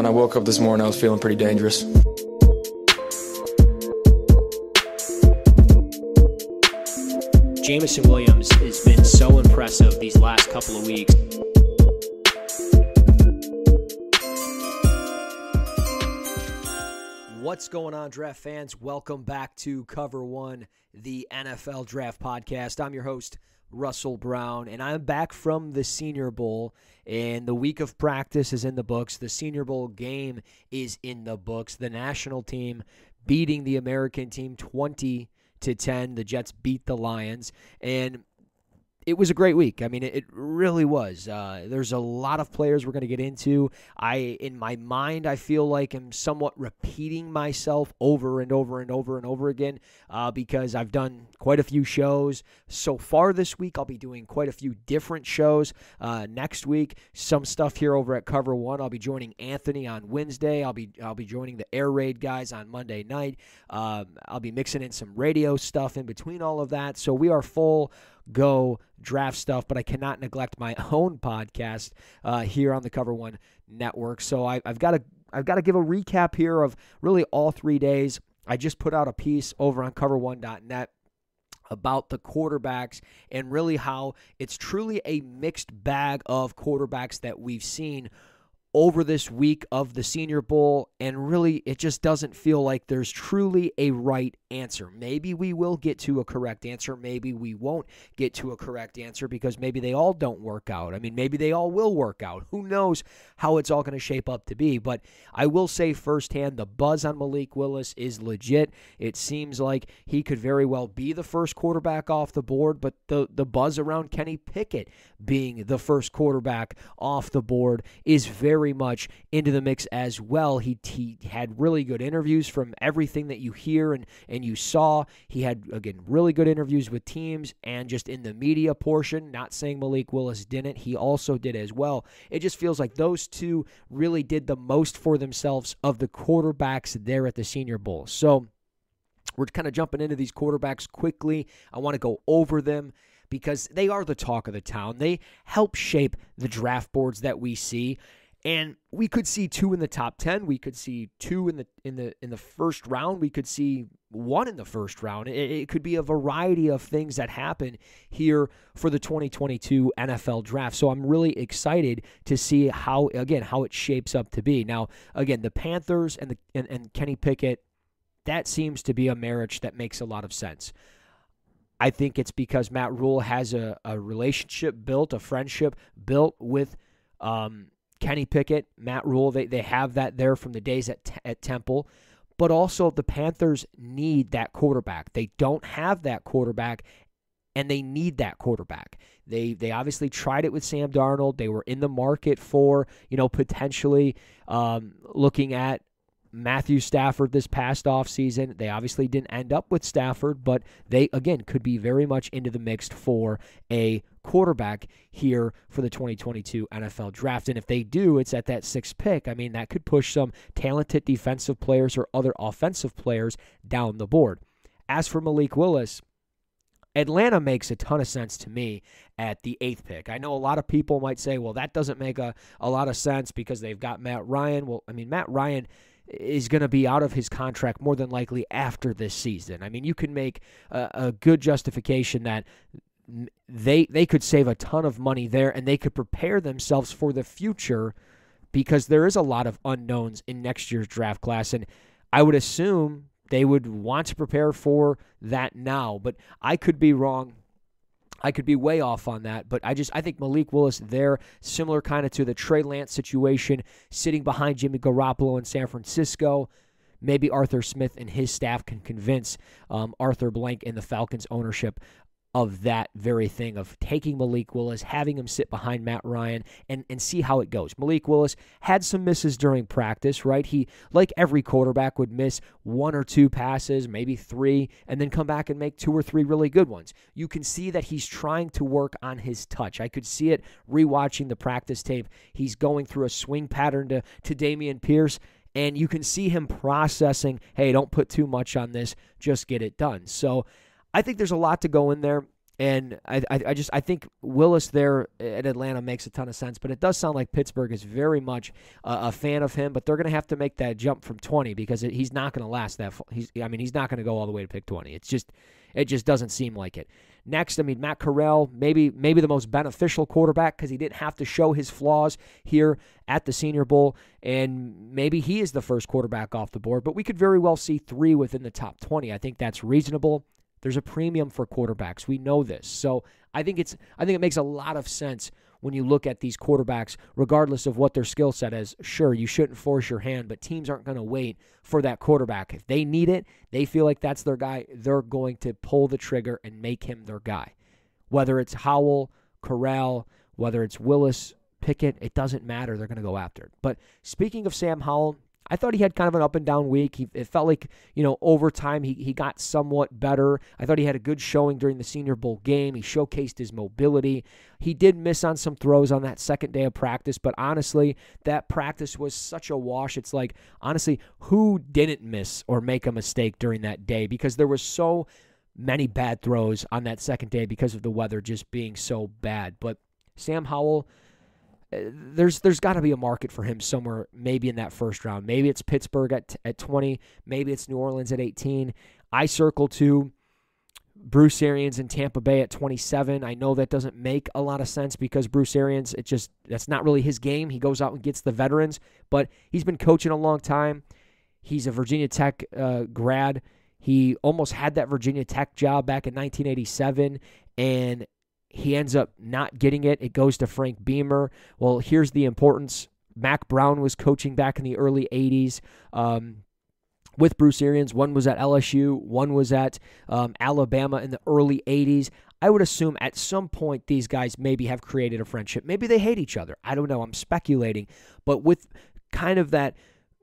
when I woke up this morning, I was feeling pretty dangerous. Jameson Williams has been so impressive these last couple of weeks. What's going on, draft fans? Welcome back to Cover One, the NFL Draft Podcast. I'm your host, Russell Brown, and I'm back from the Senior Bowl, and the week of practice is in the books. The Senior Bowl game is in the books. The national team beating the American team 20-10. The Jets beat the Lions, and it was a great week. I mean, it really was. There's a lot of players we're going to get into. In my mind, I feel like I'm somewhat repeating myself over and over and over and over again because I've done quite a few shows so far this week. I'll be doing quite a few different shows next week. Some stuff here over at Cover One. I'll be joining Anthony on Wednesday. I'll be joining the Air Raid guys on Monday night. I'll be mixing in some radio stuff in between all of that. So we are full go draft stuff, but I cannot neglect my own podcast here on the Cover One Network. So I've got to give a recap here of really all 3 days. I just put out a piece over on cover1.net about the quarterbacks and really how it's truly a mixed bag of quarterbacks that we've seen over this week of the Senior Bowl, and really it just doesn't feel like there's truly a right answer. Maybe we will get to a correct answer. Maybe we won't get to a correct answer because maybe they all don't work out. I mean, maybe they all will work out. Who knows how it's all going to shape up to be. But I will say firsthand, the buzz on Malik Willis is legit. It seems like he could very well be the first quarterback off the board, but the buzz around Kenny Pickett being the first quarterback off the board is very much into the mix as well. He had really good interviews from everything that you hear and you saw. He had, again, really good interviews with teams and just in the media portion. Not saying Malik Willis didn't. He also did as well. It just feels like those two really did the most for themselves of the quarterbacks there at the Senior Bowl. So we're kind of jumping into these quarterbacks quickly. I want to go over them because they are the talk of the town. They help shape the draft boards that we see. And we could see two in the top 10. We could see two in the first round. We could see one in the first round. It could be a variety of things that happen here for the 2022 NFL draft. So I'm really excited to see how it shapes up to be. Now, again, the Panthers and Kenny Pickett, that seems to be a marriage that makes a lot of sense. I think it's because Matt Rule has a relationship built, a friendship built with Kenny Pickett, Matt Rule. They have that there from the days at Temple. But also the Panthers need that quarterback. They don't have that quarterback, and they need that quarterback. They obviously tried it with Sam Darnold. They were in the market for, potentially looking at Matthew Stafford this past offseason. They obviously didn't end up with Stafford, but they, again, could be very much into the mix for a quarterback here for the 2022 NFL Draft. And if they do, it's at that 6th pick. I mean, that could push some talented defensive players or other offensive players down the board. As for Malik Willis, Atlanta makes a ton of sense to me at the 8th pick. I know a lot of people might say, well, that doesn't make a lot of sense because they've got Matt Ryan. Well, I mean, Matt Ryan is going to be out of his contract more than likely after this season. I mean, you can make a good justification that they could save a ton of money there and they could prepare themselves for the future because there is a lot of unknowns in next year's draft class. And I would assume they would want to prepare for that now, but I could be wrong. I could be way off on that, but I think Malik Willis there, similar kind of to the Trey Lance situation, sitting behind Jimmy Garoppolo in San Francisco. Maybe Arthur Smith and his staff can convince Arthur Blank and the Falcons ownership of that very thing, of taking Malik Willis, having him sit behind Matt Ryan, and see how it goes. Malik Willis had some misses during practice, right? He, like every quarterback, would miss 1 or 2 passes, maybe 3, and then come back and make 2 or 3 really good ones. You can see that he's trying to work on his touch. I could see it rewatching the practice tape. He's going through a swing pattern to Damian Pierce, and you can see him processing, hey, don't put too much on this, just get it done. So I think there's a lot to go in there. And I think Willis there at Atlanta makes a ton of sense, but it does sound like Pittsburgh is very much a fan of him, but they're going to have to make that jump from 20 because he's not going to last that. He's not going to go all the way to pick 20. It just doesn't seem like it. Next, Matt Corral, maybe the most beneficial quarterback because he didn't have to show his flaws here at the Senior Bowl, and maybe he is the first quarterback off the board, but we could very well see 3 within the top 20. I think that's reasonable. There's a premium for quarterbacks. We know this. So I think it makes a lot of sense when you look at these quarterbacks, regardless of what their skill set is. Sure, you shouldn't force your hand, but teams aren't going to wait for that quarterback. If they need it, they feel like that's their guy, they're going to pull the trigger and make him their guy. Whether it's Howell, Corral, whether it's Willis, Pickett, it doesn't matter. They're going to go after it. But speaking of Sam Howell, I thought he had kind of an up-and-down week. It felt like, over time he got somewhat better. I thought he had a good showing during the Senior Bowl game. He showcased his mobility. He did miss on some throws on that second day of practice, but honestly, that practice was such a wash. It's like, honestly, who didn't miss or make a mistake during that day? Because there was so many bad throws on that second day because of the weather just being so bad. But Sam Howell, there's got to be a market for him somewhere, maybe in that first round. Maybe it's Pittsburgh at 20. Maybe it's New Orleans at 18. I circle to Bruce Arians in Tampa Bay at 27. I know that doesn't make a lot of sense because Bruce Arians, that's not really his game. He goes out and gets the veterans, but he's been coaching a long time. He's a Virginia Tech grad. He almost had that Virginia Tech job back in 1987, and he ends up not getting it. It goes to Frank Beamer. Well, here's the importance. Mac Brown was coaching back in the early 80s with Bruce Arians. One was at LSU. One was at Alabama in the early 80s. I would assume at some point these guys maybe have created a friendship. Maybe they hate each other. I don't know. I'm speculating. But with kind of that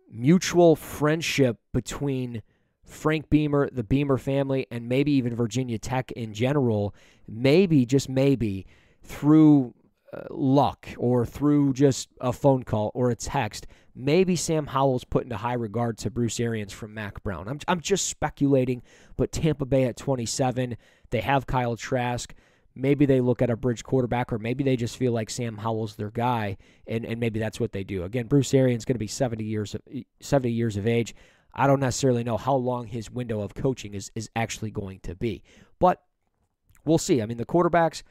mutual friendship between Frank Beamer, the Beamer family, and maybe even Virginia Tech in general, maybe, just maybe, through luck or through just a phone call or a text, maybe Sam Howell's put into high regard to Bruce Arians from Mac Brown. I'm just speculating, but Tampa Bay at 27, they have Kyle Trask. Maybe they look at a bridge quarterback, or maybe they just feel like Sam Howell's their guy, and maybe that's what they do. Again, Bruce Arians is going to be 70 years of age. I don't necessarily know how long his window of coaching is actually going to be. But we'll see. The quarterbacks,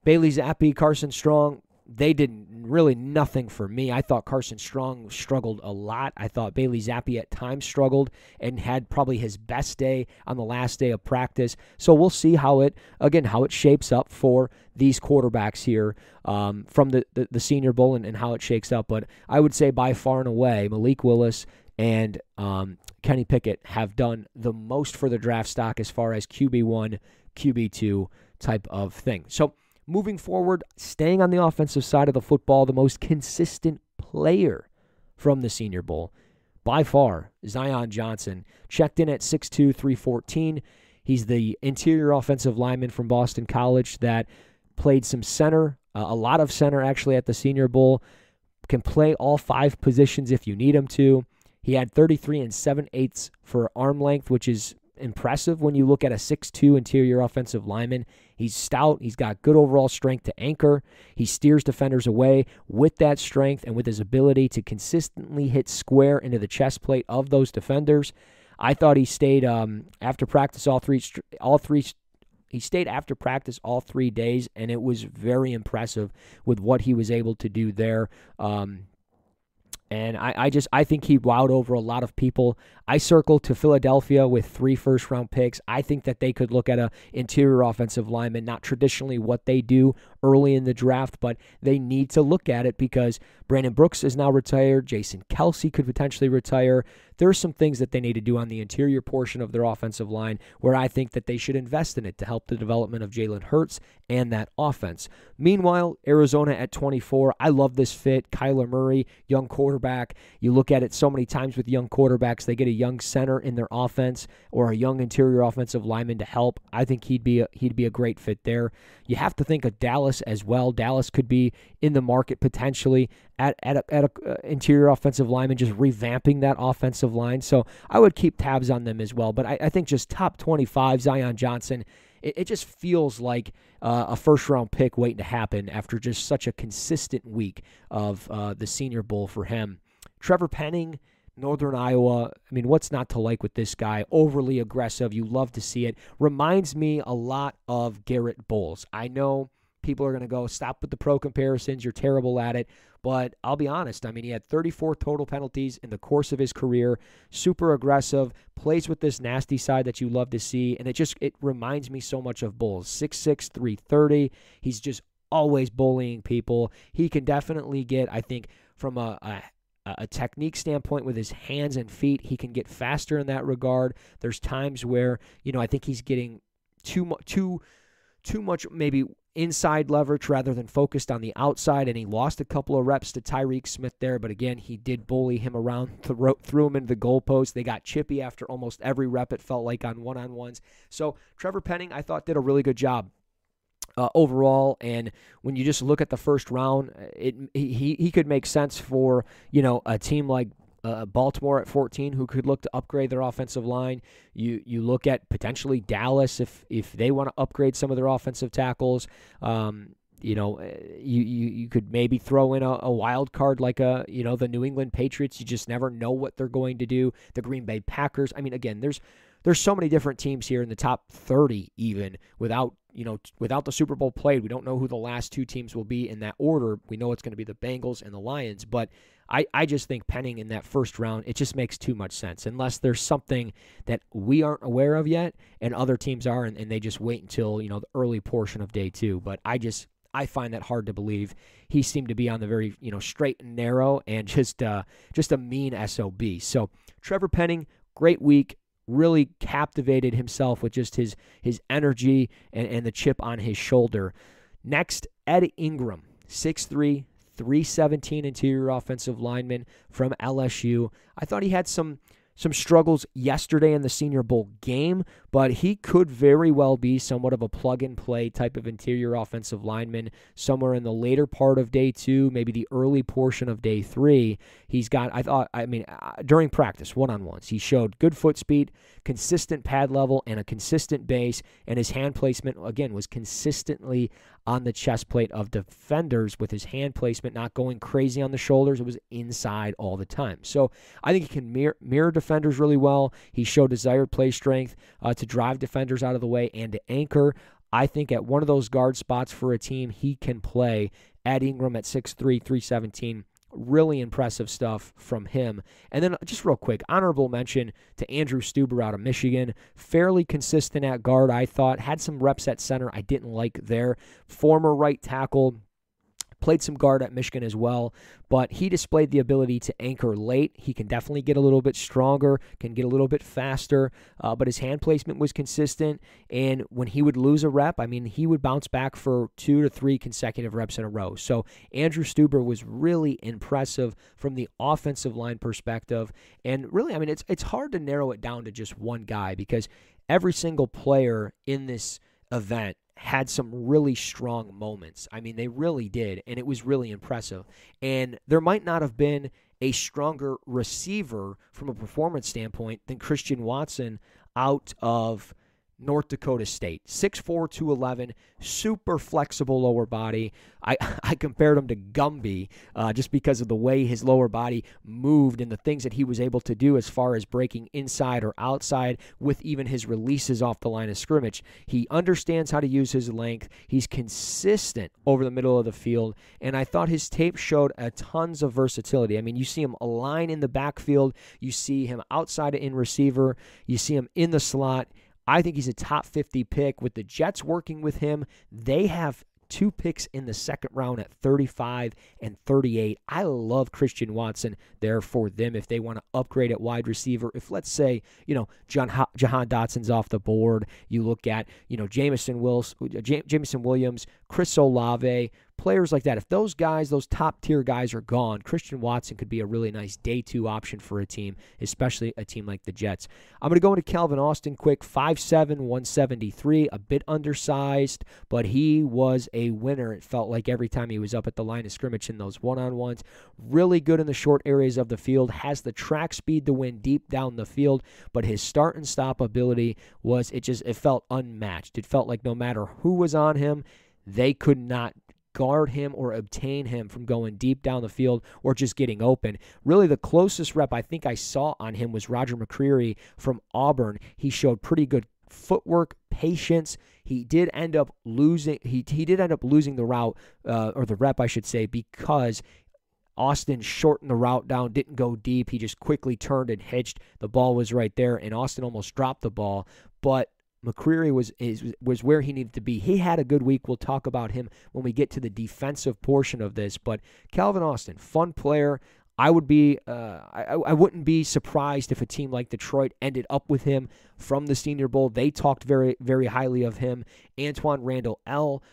Bailey Zappi, Carson Strong, they did really nothing for me. I thought Carson Strong struggled a lot. I thought Bailey Zappi at times struggled and had probably his best day on the last day of practice. So we'll see how it shapes up for these quarterbacks here from the Senior Bowl and how it shakes up. But I would say by far and away, Malik Willis and Kenny Pickett have done the most for the draft stock as far as QB1, QB2 type of thing. So moving forward, staying on the offensive side of the football, the most consistent player from the Senior Bowl, by far, Zion Johnson, checked in at 6'2", 314. He's the interior offensive lineman from Boston College that played some center, a lot of center actually at the Senior Bowl, can play all 5 positions if you need him to. He had 33 7/8 for arm length, which is impressive when you look at a 6'2" interior offensive lineman. He's stout. He's got good overall strength to anchor. He steers defenders away with that strength and with his ability to consistently hit square into the chest plate of those defenders. I thought he stayed after practice He stayed after practice all 3 days, and it was very impressive with what he was able to do there. And I think he wowed over a lot of people. I circled to Philadelphia with 3 first-round picks. I think that they could look at an interior offensive lineman, not traditionally what they do early in the draft, but they need to look at it because Brandon Brooks is now retired. Jason Kelsey could potentially retire. There are some things that they need to do on the interior portion of their offensive line where I think that they should invest in it to help the development of Jalen Hurts and that offense. Meanwhile, Arizona at 24, I love this fit. Kyler Murray, young quarterback. You look at it so many times with young quarterbacks, they get a young center in their offense or a young interior offensive lineman to help. I think he'd be a great fit there. You have to think of Dallas as well. Dallas could be in the market potentially at a interior offensive lineman, just revamping that offensive line. So I would keep tabs on them as well. But I think just top 25, Zion Johnson it just feels like a first-round pick waiting to happen after just such a consistent week of the Senior Bowl for him. Trevor Penning, Northern Iowa, I mean, what's not to like with this guy? Overly aggressive. You love to see it. Reminds me a lot of Garrett Bowles. I know people are going to go, stop with the pro comparisons. You're terrible at it. But I'll be honest. I mean, he had 34 total penalties in the course of his career. Super aggressive. Plays with this nasty side that you love to see. And it reminds me so much of Bowles. 6'6", 330. He's just always bullying people. He can definitely get, I think, from a technique standpoint with his hands and feet, he can get faster in that regard. There's times where, I think he's getting too much maybe inside leverage rather than focused on the outside, and he lost a couple of reps to Tyreek Smith there, but again, he did bully him around, threw him into the goalpost. They got chippy after almost every rep, it felt like, on one-on-ones. So Trevor Penning, I thought, did a really good job overall, and when you just look at the first round, he could make sense for a team like Baltimore at 14 who could look to upgrade their offensive line. You look at potentially Dallas if they want to upgrade some of their offensive tackles. You could maybe throw in a wild card like the New England Patriots. You just never know what they're going to do. The Green Bay Packers. I mean, again, there's so many different teams here in the top 30 even without the Super Bowl played. We don't know who the last two teams will be in that order. We know it's going to be the Bengals and the Lions, but I just think Penning in that first round, it just makes too much sense unless there's something that we aren't aware of yet and other teams are, and they just wait until, the early portion of day two. But I find that hard to believe. He seemed to be on the very, straight and narrow and just a mean SOB. So Trevor Penning, great week. Really captivated himself with just his energy and the chip on his shoulder. Next, Ed Ingram, 6'3", 317 interior offensive lineman from LSU. I thought he had some struggles yesterday in the Senior Bowl game, but he could very well be somewhat of a plug-and-play type of interior offensive lineman somewhere in the later part of day two, maybe the early portion of day three. He's got, during practice, one-on-ones, he showed good foot speed, consistent pad level, and a consistent base, and his hand placement, again, was consistently on the chest plate of defenders with his hand placement not going crazy on the shoulders. It was inside all the time. So I think he can mirror defenders really well. He showed desired play strength to drive defenders out of the way and to anchor. I think at one of those guard spots for a team, he can play. Ed Ingram at 6'3", 317. Really impressive stuff from him. And then just real quick, honorable mention to Andrew Stuber out of Michigan. Fairly consistent at guard, I thought. Had some reps at center I didn't like there. Former right tackle. Played some guard at Michigan as well, but he displayed the ability to anchor late. He can definitely get a little bit stronger, can get a little bit faster, but his hand placement was consistent, and when he would lose a rep, he would bounce back for 2 to 3 consecutive reps in a row. So Andrew Stuber was really impressive from the offensive line perspective, and really, it's hard to narrow it down to just one guy because every single player in this event had some really strong moments. They really did, and it was really impressive. And there might not have been a stronger receiver from a performance standpoint than Christian Watson out of North Dakota State. 6'4", 211, super flexible lower body. I compared him to Gumby just because of the way his lower body moved and the things that he was able to do as far as breaking inside or outside with even his releases off the line of scrimmage. He understands how to use his length. He's consistent over the middle of the field, and I thought his tape showed tons of versatility. You see him align in the backfield. You see him outside in receiver. You see him in the slot. I think he's a top 50 pick. With the Jets working with him, they have 2 picks in the second round at 35 and 38. I love Christian Watson there for them if they want to upgrade at wide receiver. If, let's say, Jahan Dotson's off the board, you look at, Jameson Williams, Chris Olave, players like that, if those guys, those top-tier guys are gone, Christian Watson could be a really nice day 2 option for a team, especially a team like the Jets. I'm going to go into Calvin Austin quick, 5'7", 173, a bit undersized, but he was a winner, it felt like, every time he was up at the line of scrimmage in those one-on-ones. Really good in the short areas of the field, has the track speed to win deep down the field, but his start and stop ability was, it felt unmatched. It felt like no matter who was on him, they could not guard him or obtain him from going deep down the field or just getting open. Really, the closest rep I think I saw on him was Roger Mccreary from Auburn. He showed pretty good footwork, patience. He did end up losing. He did end up losing the route or the rep, I should say, because Austin shortened the route down, didn't go deep. He just quickly turned and hitched. The ball was right there, and Austin almost dropped the ball. But Mccreary was where he needed to be. He had a good week. We'll talk about him when we get to the defensive portion of this. But Calvin Austin, fun player. I wouldn't be surprised if a team like Detroit ended up with him from the Senior Bowl. They talked very, very highly of him. Antoine Randall L.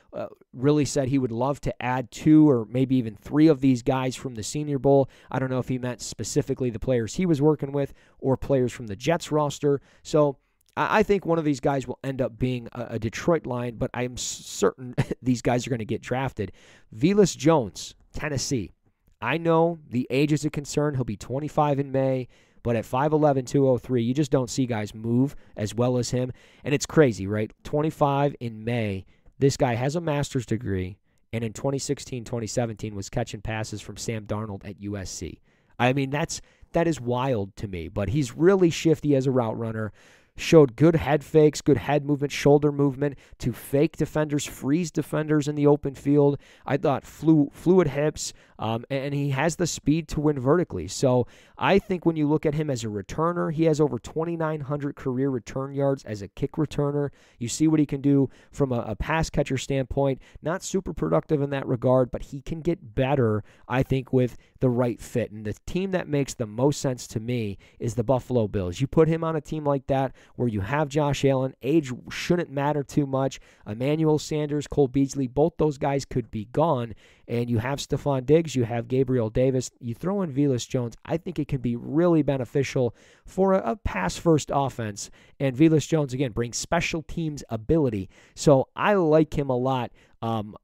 Really said he would love to add 2 or maybe even 3 of these guys from the Senior Bowl. I don't know if he meant specifically the players he was working with or players from the Jets roster. So I think one of these guys will end up being a Detroit line, but I'm certain these guys are going to get drafted. Velus Jones, Tennessee. I know the age is a concern. He'll be 25 in May, but at 5'11", 203, you just don't see guys move as well as him. And it's crazy, right? 25 in May. This guy has a master's degree, and in 2016, 2017 was catching passes from Sam Darnold at USC. I mean, that is wild to me, but he's really shifty as a route runner. Showed good head fakes, good head movement, shoulder movement to fake defenders, freeze defenders in the open field. I thought fluid hips, and he has the speed to win vertically. So I think when you look at him as a returner, he has over 2,900 career return yards as a kick returner. You see what he can do from a pass catcher standpoint. Not super productive in that regard, but he can get better, I think, with the right fit. And the team that makes the most sense to me is the Buffalo Bills. You put him on a team like that where you have Josh Allen. Age shouldn't matter too much. Emmanuel Sanders, Cole Beasley, both those guys could be gone. And you have Stephon Diggs, you have Gabriel Davis. You throw in Velus Jones, I think it can be really beneficial for a pass-first offense. And Velus Jones, again, brings special teams ability. So I like him a lot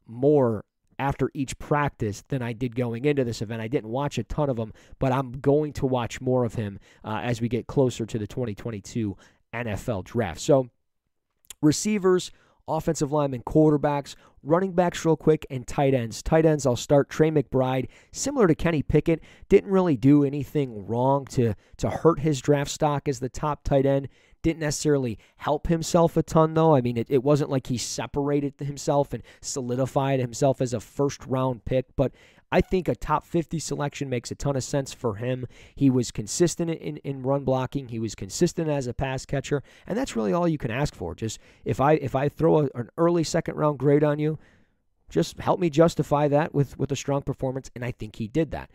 more after each practice than I did going into this event. I didn't watch a ton of him, but I'm going to watch more of him as we get closer to the 2022 NFL draft. So receivers, offensive linemen, quarterbacks, running backs real quick, and tight ends. Tight ends, I'll start Trey McBride. Similar to Kenny Pickett, didn't really do anything wrong to hurt his draft stock as the top tight end. Didn't necessarily help himself a ton, though. I mean, it wasn't like he separated himself and solidified himself as a first-round pick, but I think a top 50 selection makes a ton of sense for him. He was consistent in run blocking. He was consistent as a pass catcher, and that's really all you can ask for. Just if I throw an early second-round grade on you, just help me justify that with a strong performance, and I think he did that.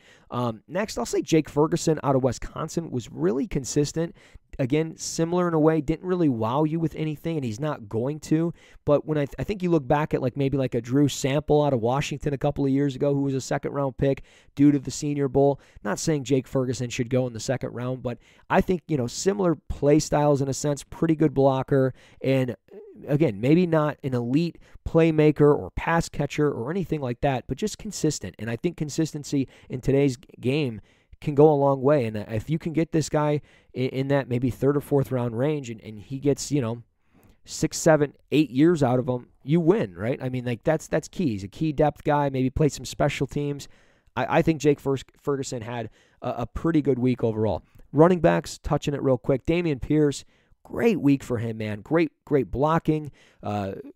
Next, I'll say Jake Ferguson out of Wisconsin was really consistent. Again, similar in a way, didn't really wow you with anything, and he's not going to. But when I think you look back at maybe a Drew Sample out of Washington a couple of years ago, who was a second-round pick due to the Senior Bowl. Not saying Jake Ferguson should go in the second round, but I think similar play styles in a sense, pretty good blocker, and again, maybe not an elite playmaker or pass catcher or anything like that, but just consistent. And I think consistency in today's game can go a long way. And if you can get this guy in that maybe third or fourth round range and he gets, 6, 7, 8 years out of him, you win, right? I mean, that's key. He's a key depth guy, maybe play some special teams. I think Jake Ferguson had a pretty good week overall. Running backs, touching it real quick. Damian Pierce, great week for him, man. Great blocking,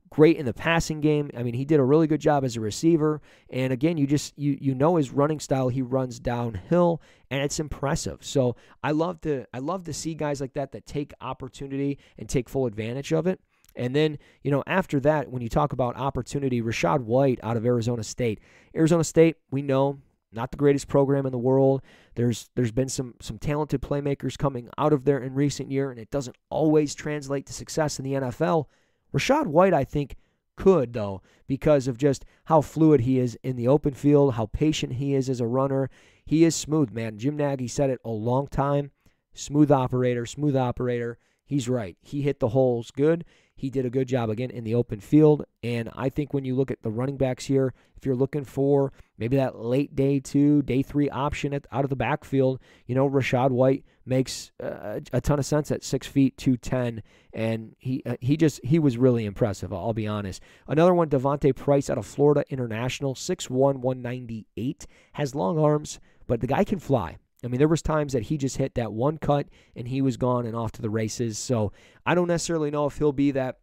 great in the passing game. I mean, he did a really good job as a receiver. And again, you know his running style. He runs downhill, and it's impressive. So I love to see guys like that take opportunity and take full advantage of it. And then, after that, when you talk about opportunity, Rashad White out of Arizona State. Arizona State, we know, not the greatest program in the world. There's been some talented playmakers coming out of there in recent year, and it doesn't always translate to success in the NFL. Rashad White, I think, could, though, because of just how fluid he is in the open field, how patient he is as a runner. He is smooth, man. Jim Nagy said it a long time. Smooth operator, smooth operator. He's right. He hit the holes good. He did a good job, again, in the open field. And I think when you look at the running backs here, if you're looking for maybe that late day 2, day 3 option out of the backfield, Rashad White makes a ton of sense at 6 feet, 210. And he was really impressive, I'll be honest. Another one, Devontae Price out of Florida International, 6'1", 198, has long arms, but the guy can fly. I mean, there was times that he just hit that one cut and he was gone and off to the races. So I don't necessarily know if he'll be that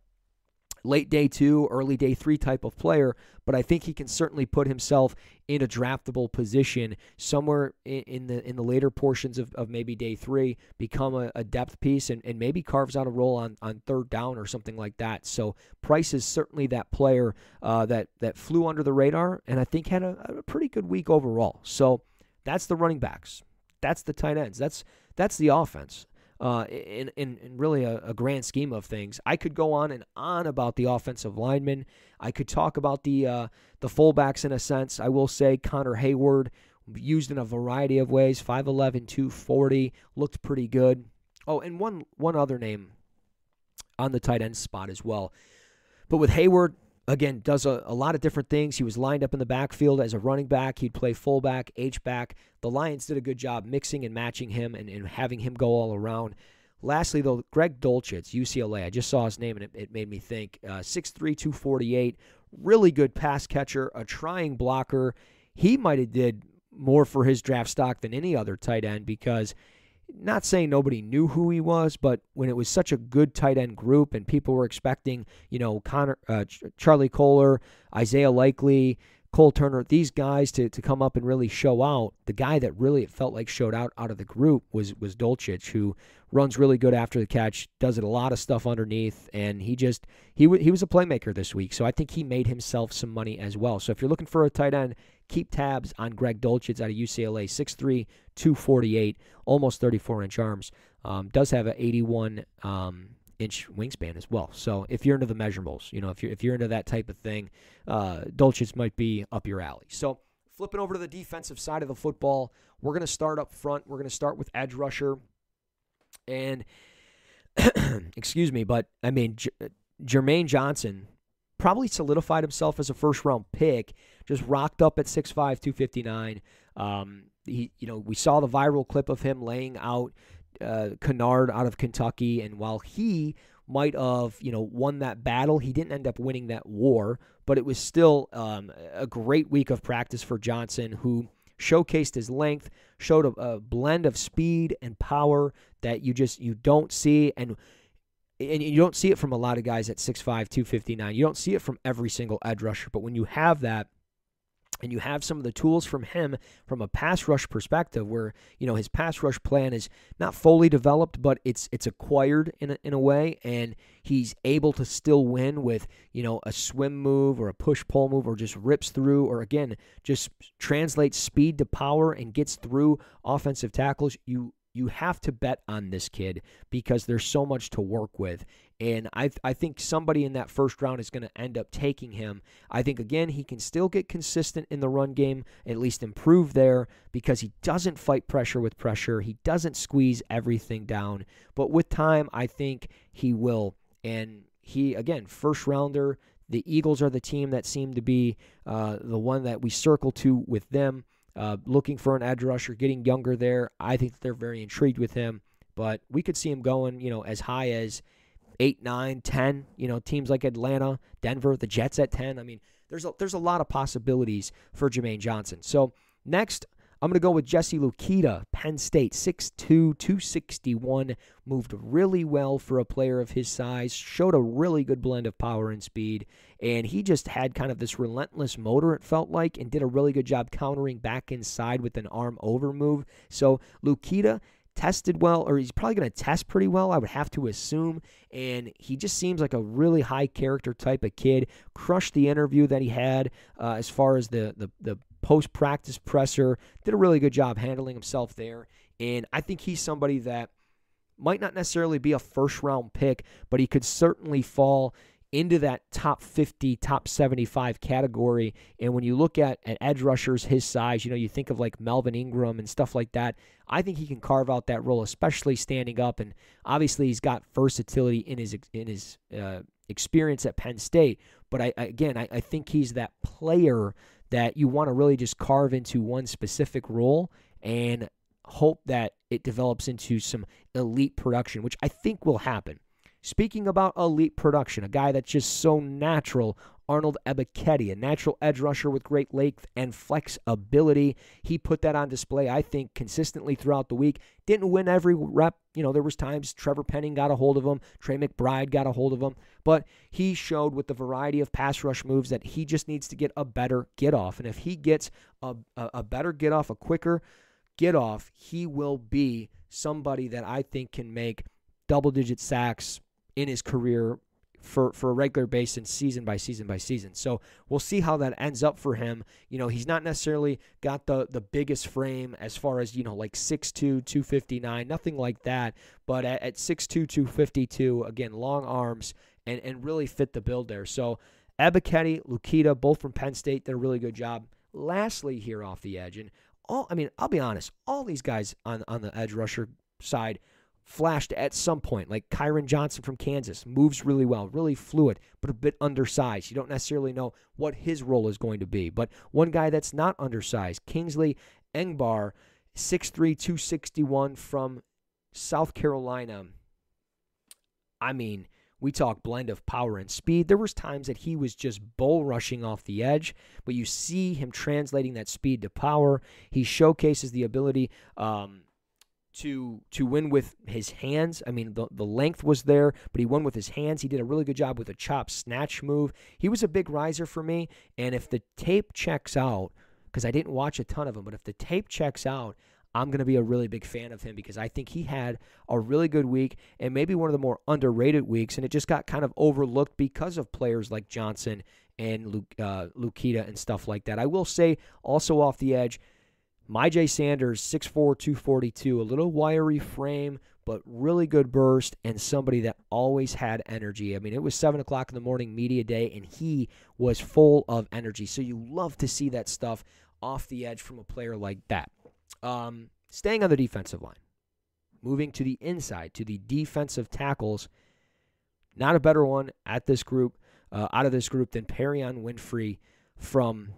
late day 2, early day 3 type of player, but I think he can certainly put himself in a draftable position somewhere in the later portions of maybe day 3, become a depth piece and maybe carves out a role on third down or something like that. So Price is certainly that player that flew under the radar and I think had a pretty good week overall. So that's the running backs. That's the tight ends. That's the offense. In really a grand scheme of things, I could go on and on about the offensive linemen. I could talk about the fullbacks in a sense. I will say Connor Hayward, used in a variety of ways, 5'11", 240, looked pretty good. Oh, and one other name on the tight end spot as well. But with Hayward, again, does a lot of different things. He was lined up in the backfield as a running back. He'd play fullback, H-back. The Lions did a good job mixing and matching him and having him go all around. Lastly, though, Greg Dolcitz, UCLA. I just saw his name, and it made me think. 6'3", 248, really good pass catcher, a trying blocker. He might have did more for his draft stock than any other tight end because not saying nobody knew who he was, but when it was such a good tight end group and people were expecting, Charlie Kohler, Isaiah Likely, Cole Turner, these guys to come up and really show out, the guy that really it felt like showed out of the group was Dolcitz, who runs really good after the catch, does a lot of stuff underneath, and he was a playmaker this week. So I think he made himself some money as well. So if you're looking for a tight end, keep tabs on Greg Dolcitz out of UCLA, 6'3", 248, almost 34-inch arms. Does have an 81-inch wingspan as well. So if you're into the measurables, if you're into that type of thing, Dolcitz might be up your alley. So flipping over to the defensive side of the football, we're going to start up front. We're going to start with edge rusher. And, excuse me, but, I mean, Jermaine Johnson probably solidified himself as a first-round pick, just rocked up at 6'5", 259. We saw the viral clip of him laying out Kennard out of Kentucky, and while he might have, won that battle, he didn't end up winning that war, but it was still a great week of practice for Johnson, who showcased his length, showed a blend of speed and power that you don't see, and you don't see it from a lot of guys at 6'5", 259. You don't see it from every single edge rusher, but when you have that, and you have some of the tools from him from a pass rush perspective where, his pass rush plan is not fully developed, but it's acquired in a way, and he's able to still win with, a swim move or a push-pull move or just rips through or, again, just translates speed to power and gets through offensive tackles. You have to bet on this kid because there's so much to work with. And I think somebody in that first round is going to end up taking him. I think, again, he can still get consistent in the run game, at least improve there, because he doesn't fight pressure with pressure. He doesn't squeeze everything down. But with time, I think he will. And he, again, first rounder. The Eagles are the team that seem to be the one that we circle to with them. Looking for an edge rusher, getting younger there. I think that they're very intrigued with him, but we could see him going, as high as 8, 9, 10, teams like Atlanta, Denver, the Jets at 10. I mean, there's a lot of possibilities for Jermaine Johnson. So next, I'm going to go with Jesse Lukita, Penn State, 6'2", 261, moved really well for a player of his size, showed a really good blend of power and speed, and he just had kind of this relentless motor, it felt like, and did a really good job countering back inside with an arm over move. So Lukita tested well, or he's probably going to test pretty well, I would have to assume, and he just seems like a really high character type of kid. Crushed the interview that he had as far as the post-practice presser, did a really good job handling himself there, and I think he's somebody that might not necessarily be a first-round pick, but he could certainly fall into that top 50, top 75 category. And when you look at edge rushers his size, you think of like Melvin Ingram and stuff like that. I think he can carve out that role, especially standing up. And obviously he's got versatility in his experience at Penn State. But I think he's that player that you want to really just carve into one specific role and hope that it develops into some elite production, which I think will happen. Speaking about elite production, a guy that's just so natural, Arnold Ebiketie, a natural edge rusher with great length and flexibility. He put that on display, I think, consistently throughout the week. Didn't win every rep. There was times Trevor Penning got a hold of him, Trey McBride got a hold of him, but he showed with the variety of pass rush moves that he just needs to get a better get-off. And if he gets a better get-off, a quicker get-off, he will be somebody that I think can make double-digit sacks in his career for a regular basis, season by season by season. So we'll see how that ends up for him. He's not necessarily got the biggest frame as far as, like 6'2", 259, nothing like that. But at 6'2", 252, again, long arms and really fit the build there. So Ebiketie, Lukita, both from Penn State, did a really good job. Lastly here off the edge, and I'll be honest, all these guys on the edge rusher side flashed at some point, like Kyron Johnson from Kansas, moves really well, really fluid, but a bit undersized. You don't necessarily know what his role is going to be. But one guy that's not undersized, Kingsley Engbar, 6'3", 261 from South Carolina. We talk blend of power and speed. There was times that he was just bull rushing off the edge, but you see him translating that speed to power. He showcases the ability to win with his hands. The length was there, but he won with his hands. He did a really good job with a chop snatch move. He was a big riser for me, and if the tape checks out, because I didn't watch a ton of him, but if the tape checks out, I'm going to be a really big fan of him because I think he had a really good week and maybe one of the more underrated weeks, and it just got kind of overlooked because of players like Johnson and Lukita and stuff like that. I will say also off the edge, Myjai Sanders, 6'4", 242, a little wiry frame, but really good burst and somebody that always had energy. It was 7 o'clock in the morning, media day, and he was full of energy. So you love to see that stuff off the edge from a player like that. Staying on the defensive line, moving to the inside, to the defensive tackles, not a better one out of this group than Perrion Winfrey from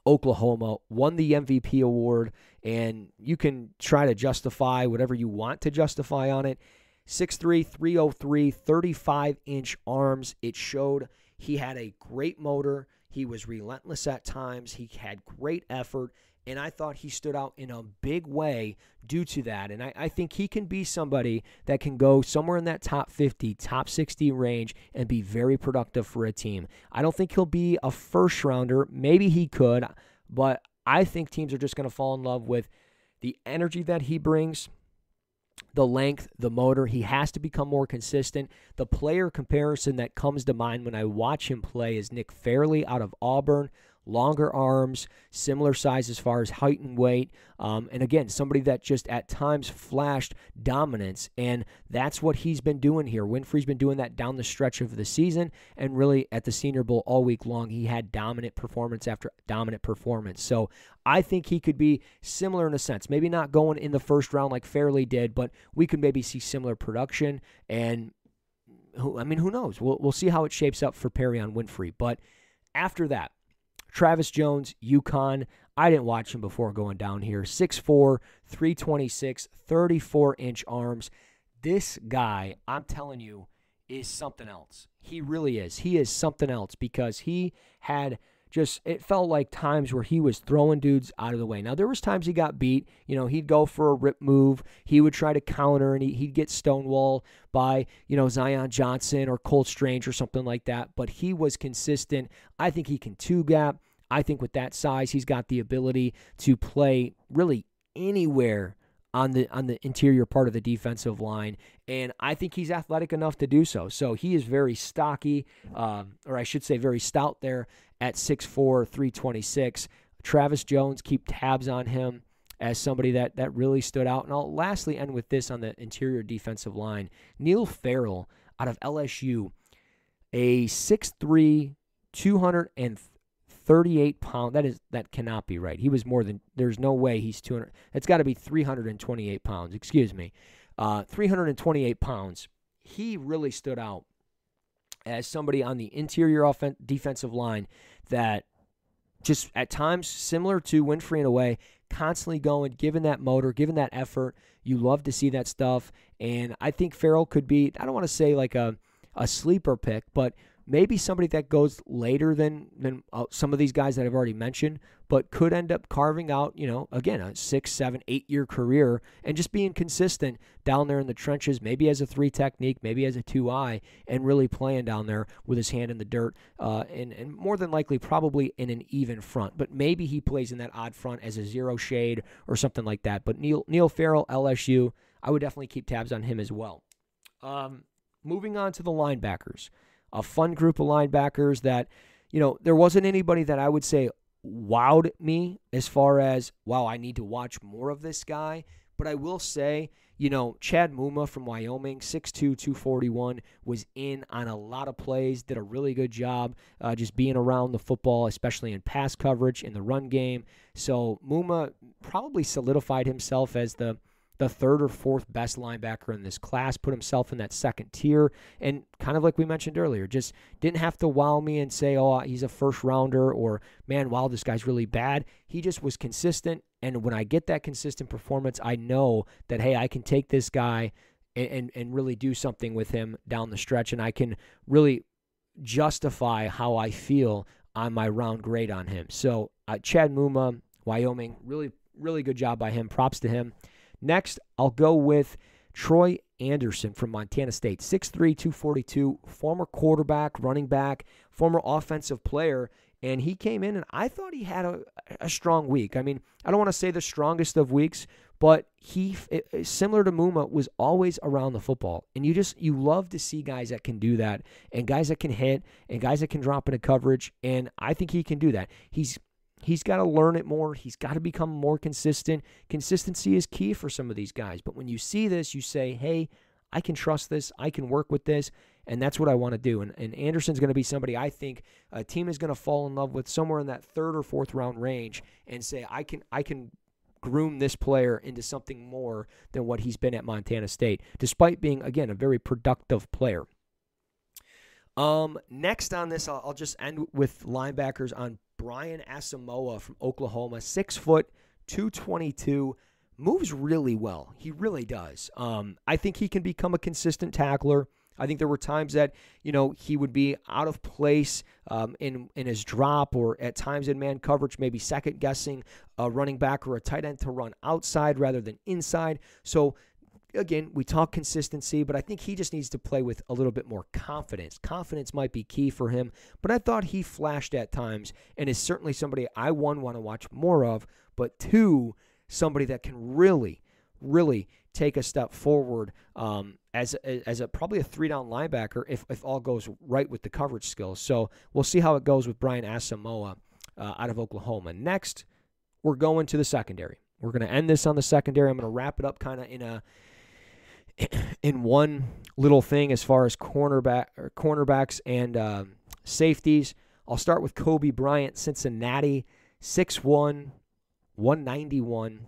Oklahoma, won the MVP award, and you can try to justify whatever you want to justify on it. 6'3", 303, 35-inch arms. It showed he had a great motor. He was relentless at times. He had great effort, and I thought he stood out in a big way due to that. And I think he can be somebody that can go somewhere in that top 50, top 60 range and be very productive for a team. I don't think he'll be a first-rounder. Maybe he could, but I think teams are just going to fall in love with the energy that he brings, the length, the motor. He has to become more consistent. The player comparison that comes to mind when I watch him play is Nick Fairley out of Auburn. Longer arms, similar size as far as height and weight. And again, somebody that just at times flashed dominance. And that's what he's been doing here. Winfrey's been doing that down the stretch of the season. And really at the Senior Bowl all week long, he had dominant performance after dominant performance. So I think he could be similar in a sense. Maybe not going in the first round like Fairley did, but we could maybe see similar production. And who knows? We'll see how it shapes up for Perrion Winfrey. But after that, Travis Jones, Uconn. I didn't watch him before going down here. 6'4", 326, 34-inch arms. This guy, I'm telling you, is something else. He really is. He is something else because he had just, it felt like times where he was throwing dudes out of the way. Now, there was times he got beat. He'd go for a rip move. He would try to counter, and he'd get stonewalled by, Zion Johnson or Cole Strange or something like that. But he was consistent. I think he can two-gap. I think with that size, he's got the ability to play really anywhere on the interior part of the defensive line, and I think he's athletic enough to do so. So he is very stocky, or I should say very stout there at 6'4", 326. Travis Jones, keep tabs on him as somebody that really stood out. And I'll lastly end with this on the interior defensive line. Neil Farrell out of LSU, a 6'3", 238 pound. That cannot be right. He was more than. There's no way he's 200. It's got to be 328 pounds. Excuse me, 328 pounds. He really stood out as somebody on the interior defensive line that just at times similar to Winfrey in a way, constantly going, giving that motor, giving that effort. You love to see that stuff, and I think Farrell could be. I don't want to say like a sleeper pick, but maybe somebody that goes later than some of these guys that I've already mentioned, but could end up carving out, again, a 6, 7, 8-year career and just being consistent down there in the trenches, maybe as a 3 technique, maybe as a 2-eye, and really playing down there with his hand in the dirt, and more than likely probably in an even front. But maybe he plays in that odd front as a 0 shade or something like that. But Neil Farrell, LSU, I would definitely keep tabs on him as well. Moving on to the linebackers. A fun group of linebackers that, there wasn't anybody that I would say wowed me as far as, wow, I need to watch more of this guy. But I will say, Chad Muma from Wyoming, 6'2", 241, was in on a lot of plays, did a really good job just being around the football, especially in pass coverage, in the run game. So Muma probably solidified himself as the third or fourth best linebacker in this class, put himself in that second tier, and kind of like we mentioned earlier, just didn't have to wow me and say, oh, he's a first rounder, or, man, wow, this guy's really bad. He just was consistent, and when I get that consistent performance, I know that, hey, I can take this guy and really do something with him down the stretch, and I can really justify how I feel on my round grade on him. So Chad Muma, Wyoming, really, really good job by him. Props to him. Next, I'll go with Troy Anderson from Montana State, 6'3", 242, former quarterback, running back, former offensive player, and he came in, and I thought he had a strong week. I mean, I don't want to say the strongest of weeks, but he, similar to Muma, was always around the football, and you love to see guys that can do that, and guys that can hit, and guys that can drop into coverage, and I think he can do that. He's got to learn it more. He's got to become more consistent. Consistency is key for some of these guys. But when you see this, you say, hey, I can trust this. I can work with this. And that's what I want to do. And Anderson's going to be somebody I think a team is going to fall in love with somewhere in that third or fourth round range and say, I can groom this player into something more than what he's been at Montana State, despite being, again, a very productive player. Next on this, I'll just end with linebackers on Brian Asamoah from Oklahoma, 6 foot, 222, moves really well. He really does. I think he can become a consistent tackler. I think there were times that, he would be out of place in his drop, or at times in man coverage, maybe second guessing a running back or a tight end to run outside rather than inside. So again, we talk consistency, but I think he just needs to play with a little bit more confidence. Confidence might be key for him, but I thought he flashed at times and is certainly somebody I, one, want to watch more of, but two, somebody that can really, really take a step forward as a probably a 3-down linebacker if all goes right with the coverage skills. So we'll see how it goes with Brian Asamoah out of Oklahoma. Next, we're going to the secondary. We're going to end this on the secondary. I'm going to wrap it up kind of in one little thing as far as cornerbacks and safeties. I'll start with Kobe Bryant, Cincinnati, 6'1", 191.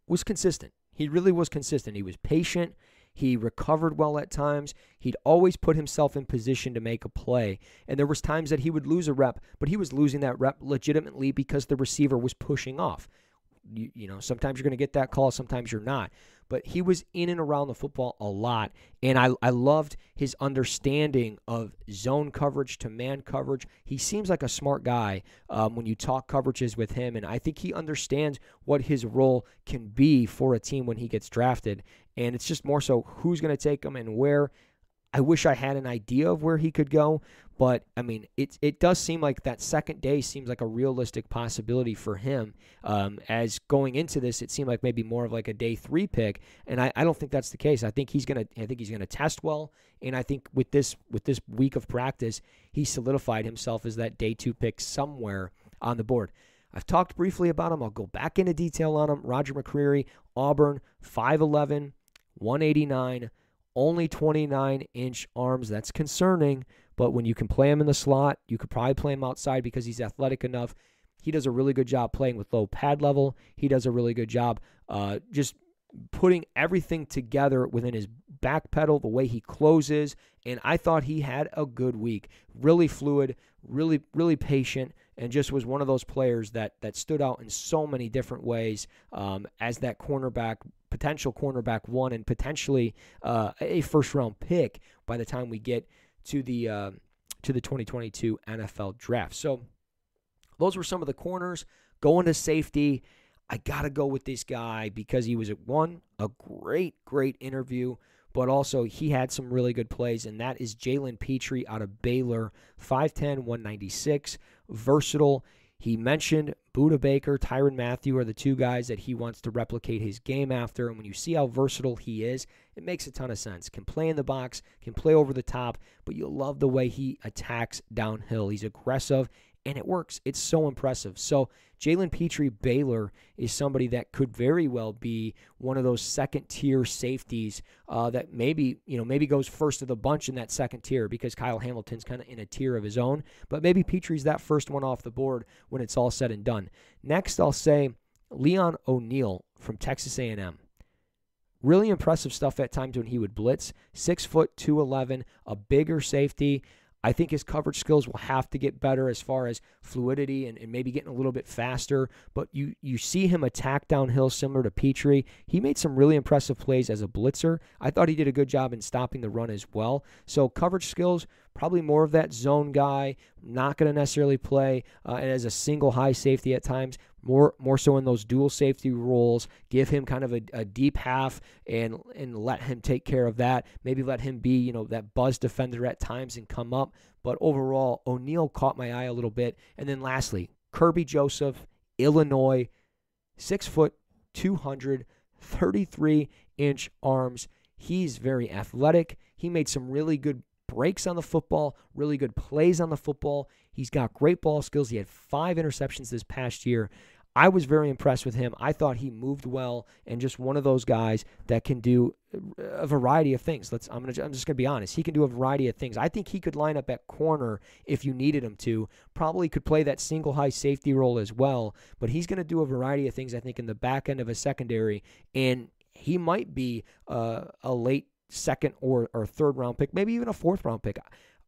Was consistent. He really was consistent. He was patient. He recovered well at times. He'd always put himself in position to make a play. And there was times that he would lose a rep, but he was losing that rep legitimately because the receiver was pushing off. Sometimes you're going to get that call, sometimes you're not. But he was in and around the football a lot, and I loved his understanding of zone coverage to man coverage. He seems like a smart guy when you talk coverages with him, and I think he understands what his role can be for a team when he gets drafted. And it's just more so who's going to take him and where. I wish I had an idea of where he could go, but, I mean, it does seem like that second day seems like a realistic possibility for him. As going into this, it seemed like maybe more of like a day 3 pick, and I don't think that's the case. I think he's gonna test well, and I think with this week of practice, he solidified himself as that day 2 pick somewhere on the board. I've talked briefly about him. I'll go back into detail on him. Roger Mccreary, Auburn, 5'11", 189. Only 29-inch arms. That's concerning, but when you can play him in the slot, you could probably play him outside because he's athletic enough. He does a really good job playing with low pad level. He does a really good job just putting everything together within his back pedal, the way he closes, and I thought he had a good week. Really fluid, really, really patient, and just was one of those players that stood out in so many different ways as that cornerback, potential cornerback one, and potentially a first-round pick by the time we get to the 2022 NFL Draft. So those were some of the corners. Going to safety, I got to go with this guy because he was, a great, great interview, but also he had some really good plays, and that is Jalen Petrie out of Baylor, 5'10", 196, versatile. He mentioned Budda Baker, Tyrann Mathieu are the two guys that he wants to replicate his game after, and when you see how versatile he is, it makes a ton of sense. Can play in the box, can play over the top, but you love the way he attacks downhill. He's aggressive, and it works. It's so impressive. So Jalen Petrie, Baylor, is somebody that could very well be one of those second-tier safeties that maybe goes first of the bunch in that second tier because Kyle Hamilton's kind of in a tier of his own. But maybe Petrie's that first one off the board when it's all said and done. Next, I'll say Leon O'Neal from Texas A&M. Really impressive stuff at times when he would blitz. 6 foot 211, a bigger safety. I think his coverage skills will have to get better as far as fluidity and maybe getting a little bit faster. But you see him attack downhill similar to Petrie. He made some really impressive plays as a blitzer. I thought he did a good job in stopping the run as well. So coverage skills, probably more of that zone guy. Not going to necessarily play as a single high safety at times. More so in those dual safety roles. Give him kind of a deep half and let him take care of that. Maybe let him be, that buzz defender at times and come up. But overall, O'Neal caught my eye a little bit. And then lastly, Kirby Joseph, Illinois, 6 foot, 233-inch arms. He's very athletic. He made some really good breaks on the football, really good plays on the football. He's got great ball skills. He had 5 interceptions this past year. I was very impressed with him. I thought he moved well and just one of those guys that can do a variety of things. I'm just going to be honest. He can do a variety of things. I think he could line up at corner if you needed him to. Probably could play that single high safety role as well, but he's going to do a variety of things, I think, in the back end of a secondary, and he might be a late second or third round pick, maybe even a fourth round pick.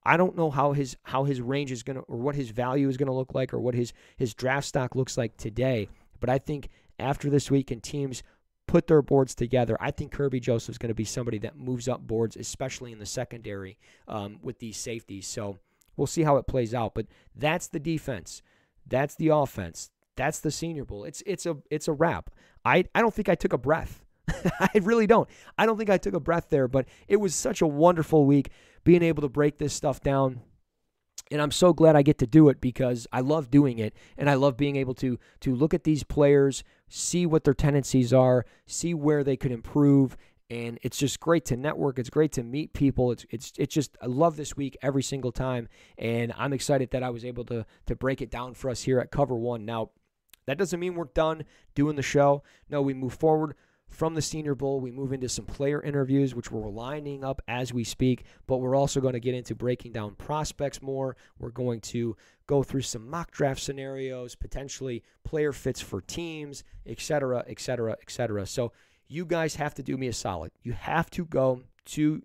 I don't know how his range is going to, or what his value is going to look like, or what his draft stock looks like today. But I think after this week and teams put their boards together, I think Kirby Joseph is going to be somebody that moves up boards, especially in the secondary with these safeties. So we'll see how it plays out. But that's the defense. That's the offense. That's the Senior Bowl. It's a wrap. I don't think I took a breath. I really don't. I don't think I took a breath there, but it was such a wonderful week being able to break this stuff down. And I'm so glad I get to do it because I love doing it, and I love being able to look at these players, see what their tendencies are, see where they could improve, and it's just great to network. It's great to meet people. It's just, I love this week every single time, and I'm excited that I was able to break it down for us here at Cover One. Now, that doesn't mean we're done doing the show. No, we move forward. From the Senior Bowl, we move into some player interviews, which we're lining up as we speak, but we're also going to get into breaking down prospects more. We're going to go through some mock draft scenarios, potentially player fits for teams, et cetera, et cetera, et cetera. So you guys have to do me a solid. You have to go to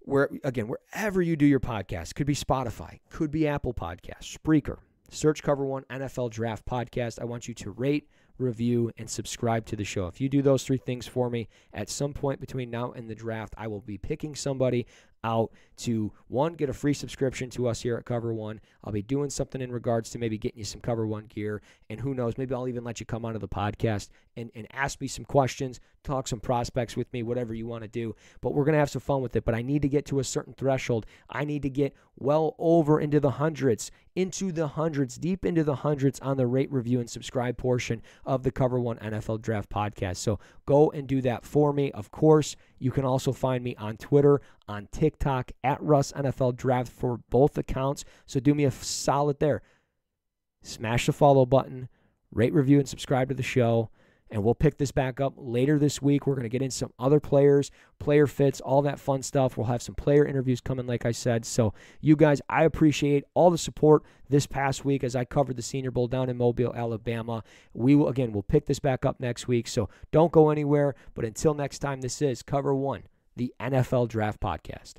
wherever you do your podcast. Could be Spotify, could be Apple Podcasts, Spreaker. Search Cover One NFL Draft Podcast. I want you to rate, review, and subscribe to the show. If you do those 3 things for me, at some point between now and the draft, I will be picking somebody out to, 1, get a free subscription to us here at Cover One. I'll be doing something in regards to maybe getting you some Cover One gear, and who knows, maybe I'll even let you come onto the podcast and ask me some questions, talk some prospects with me, whatever you want to do. But we're going to have some fun with it. But I need to get to a certain threshold. I need to get well over into the hundreds, deep into the hundreds on the rate, review, and subscribe portion of the Cover One NFL Draft Podcast. So go and do that for me. Of course, you can also find me on Twitter, on TikTok, at Russ NFL Draft for both accounts. So do me a solid there. Smash the follow button, rate, review, and subscribe to the show. And we'll pick this back up later this week. We're going to get in some other players, player fits, all that fun stuff. We'll have some player interviews coming, like I said. So you guys, I appreciate all the support this past week as I covered the Senior Bowl down in Mobile, Alabama. We'll pick this back up next week. So don't go anywhere. But until next time, this is Cover One, the NFL Draft Podcast.